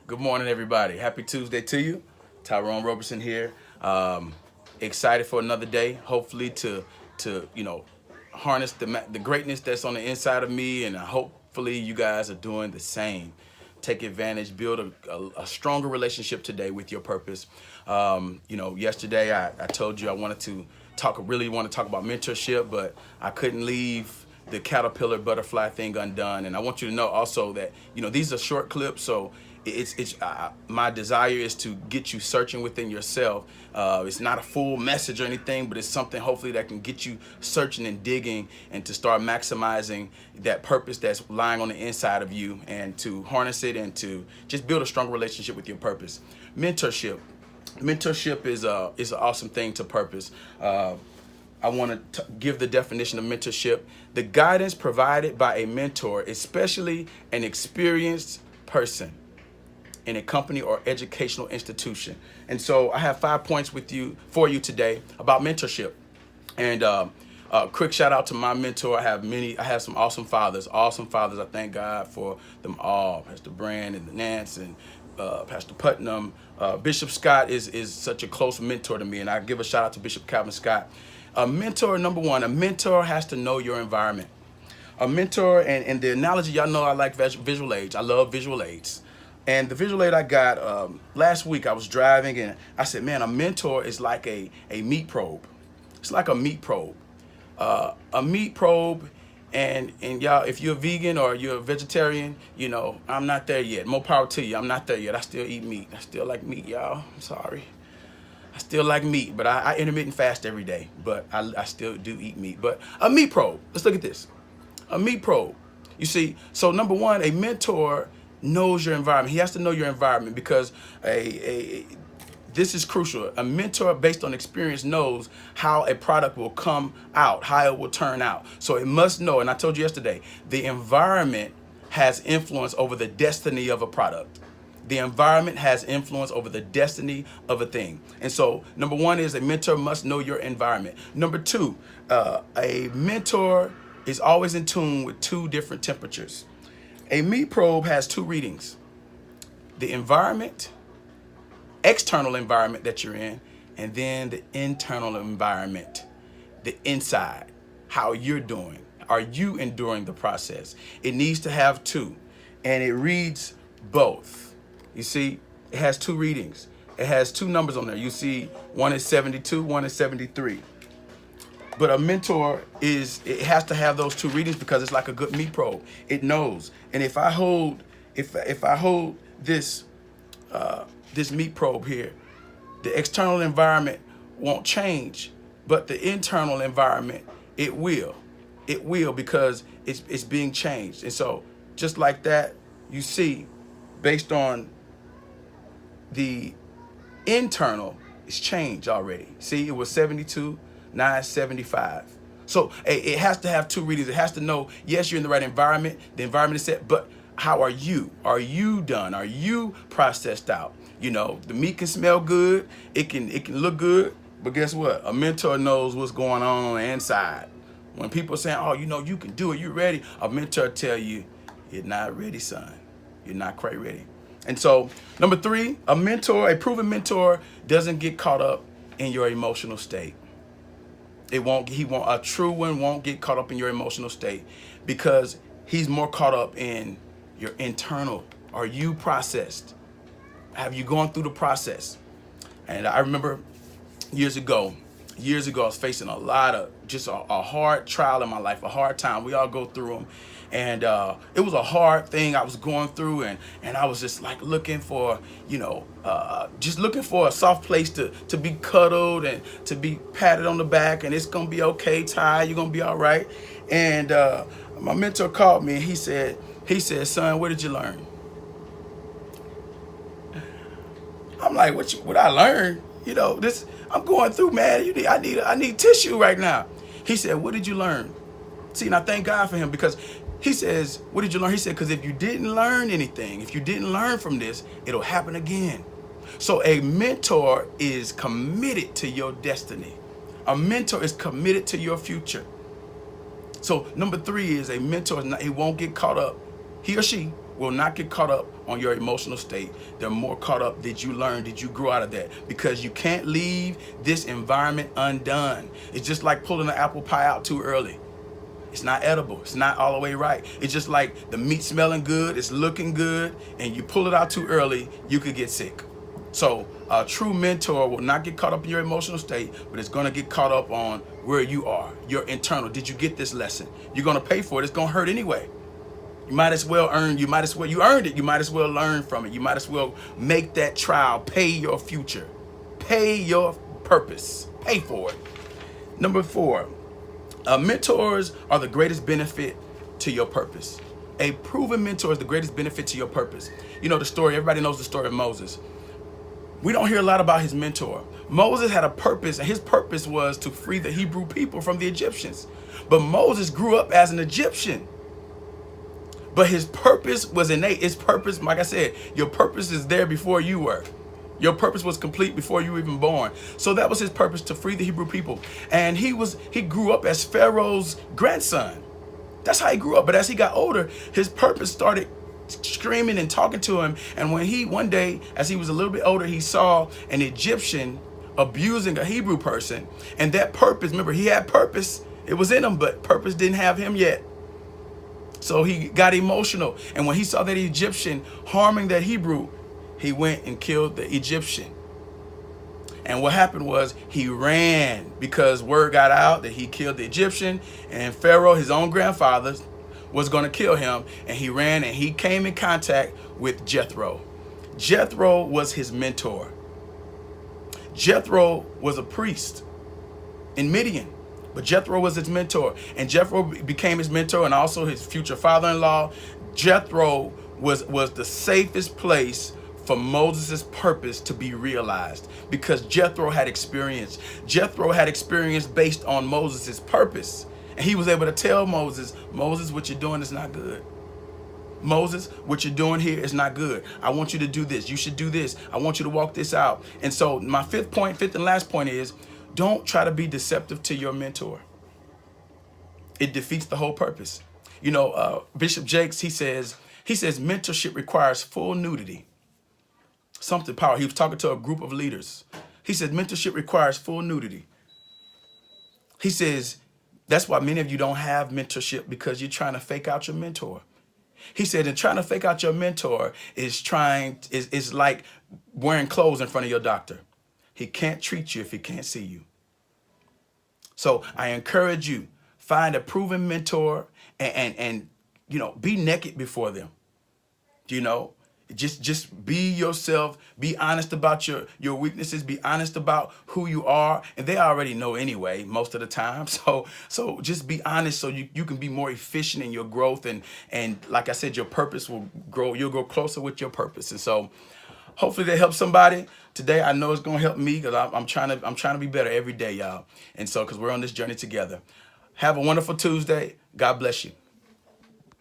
Good morning, everybody. Happy Tuesday to you. Tyrone Roberson here. Excited for another day. Hopefully to harness the greatness that's on the inside of me, and hopefully you guys are doing the same. Take advantage, build a stronger relationship today with your purpose. Yesterday I told you I wanted to really want to talk about mentorship, but I couldn't leave the caterpillar butterfly thing undone. And I want you to know also that these are short clips, so it's my desire is to get you searching within yourself. It's not a full message or anything, but it's something hopefully that can get you searching and digging, and to start maximizing that purpose that's lying on the inside of you, and to harness it and to just build a stronger relationship with your purpose. Mentorship is an awesome thing to purpose. I want to give the definition of mentorship: the guidance provided by a mentor, especially an experienced person in a company or educational institution. And so I have 5 points for you today about mentorship. And quick shout out to my mentor. I have some awesome fathers. I thank God for them all. Pastor Brand and Nance and Pastor Putnam. Bishop Scott is such a close mentor to me, and I give a shout out to Bishop Calvin Scott. A mentor, number one, a mentor has to know your environment. A mentor, and the analogy, y'all know I like visual aids. I love visual aids. And the visual aid I got last week, I was driving and I said, man, a mentor is like a meat probe. It's like a meat probe. A meat probe, and y'all, if you're a vegan or you're a vegetarian, I'm not there yet. More power to you. I'm not there yet. I still eat meat. I still like meat, y'all. I'm sorry. I still like meat, but I intermittent fast every day. But I still do eat meat. But a meat probe. Let's look at this. A meat probe. You see, so number one, a mentor knows your environment. He has to know your environment, because this is crucial. A mentor based on experience knows how a product will come out, how it will turn out. So it must know, and I told you yesterday, the environment has influence over the destiny of a product. The environment has influence over the destiny of a thing. And so number one is a mentor must know your environment. Number two, a mentor is always in tune with two different temperatures. A meat probe has two readings: the environment, external environment that you're in, and then the internal environment, the inside, how you're doing. Are you enduring the process? It needs to have two, and it reads both. You see, it has two readings. It has two numbers on there. You see, one is 72, one is 73. But a mentor it has to have those two readings, because it's like a good meat probe. It knows. And if I hold this meat probe here, the external environment won't change, but the internal environment, it will. It will, because it's being changed. And so just like that, you see, based on the internal, it's changed already. See, it was 72. 975. So it has to have two readings. It has to know, yes, you're in the right environment. The environment is set, but how are you? Are you done? Are you processed out? The meat can smell good. It can look good. But guess what? A mentor knows what's going on the inside. When people are saying, oh, you can do it, you're ready, a mentor tell you, you're not ready, son. You're not quite ready. And so number three, a proven mentor doesn't get caught up in your emotional state. A true one won't get caught up in your emotional state, because he's more caught up in your internal. Are you processed? Have you gone through the process? And I remember years ago, I was facing a lot of just a hard trial in my life, a hard time. We all go through them. And it was a hard thing I was going through, and I was just like looking for, just looking for a soft place to be cuddled and to be patted on the back, and it's gonna be okay, Ty, you're gonna be all right. And my mentor called me, and he said, son, what did you learn? I'm like, what I learned? This I'm going through, man. I need tissue right now. He said, what did you learn? See, and I thank God for him, because he says, what did you learn? He said, because if you didn't learn anything, if you didn't learn from this, it'll happen again. So a mentor is committed to your destiny. A mentor is committed to your future. So number three is a mentor, he won't get caught up. He or she will not get caught up on your emotional state. They're more caught up, did you learn, did you grow out of that? Because you can't leave this environment undone. It's just like pulling an apple pie out too early. It's not edible. It's not all the way right. It's just like the meat smelling good, it's looking good, and you pull it out too early, you could get sick. So a true mentor will not get caught up in your emotional state, but it's going to get caught up on where you are, your internal. Did you get this lesson? You're going to pay for it. It's going to hurt anyway. You might as well earn, you earned it. You might as well learn from it. You might as well make that trial pay your future, pay your purpose, pay for it. Number 4, mentors are the greatest benefit to your purpose. A proven mentor is the greatest benefit to your purpose. You know the story, everybody knows the story of Moses. We don't hear a lot about his mentor. Moses had a purpose, and his purpose was to free the Hebrew people from the Egyptians. But Moses grew up as an Egyptian. But his purpose was innate. His purpose, like I said, your purpose is there before you were. Your purpose was complete before you were even born. So that was his purpose, to free the Hebrew people. And he grew up as Pharaoh's grandson. That's how he grew up. But as he got older, his purpose started screaming and talking to him. And when one day, as he was a little bit older, he saw an Egyptian abusing a Hebrew person. And that purpose, remember, he had purpose. It was in him, but purpose didn't have him yet. So he got emotional. And when he saw that Egyptian harming that Hebrew, he went and killed the Egyptian. And what happened was he ran, because word got out that he killed the Egyptian, and Pharaoh, his own grandfather, was going to kill him. And he ran, and he came in contact with Jethro. Jethro was his mentor. Jethro was a priest in Midian, but Jethro was his mentor, and Jethro became his mentor and also his future father-in-law. Jethro was the safest place for Moses' purpose to be realized, because Jethro had experience. Jethro had experience based on Moses' purpose. And he was able to tell Moses, what you're doing is not good. Moses, what you're doing here is not good. I want you to do this. You should do this. I want you to walk this out. And so my fifth and last point is, don't try to be deceptive to your mentor. It defeats the whole purpose. You know, Bishop Jakes, he says mentorship requires full nudity. Something powerful. He was talking to a group of leaders. He said mentorship requires full nudity. He says that's why many of you don't have mentorship, because you're trying to fake out your mentor. He said, and trying to fake out your mentor is like wearing clothes in front of your doctor. He can't treat you if he can't see you. So I encourage you, find a proven mentor and you know, be naked before them. You know, just be yourself, be honest about your weaknesses, be honest about who you are. And they already know anyway, most of the time. So just be honest so you can be more efficient in your growth. And like I said, your purpose will grow. You'll grow closer with your purpose. And so hopefully that helps somebody today. I know it's going to help me, because I'm trying to be better every day, y'all. And so, because we're on this journey together. Have a wonderful Tuesday. God bless you.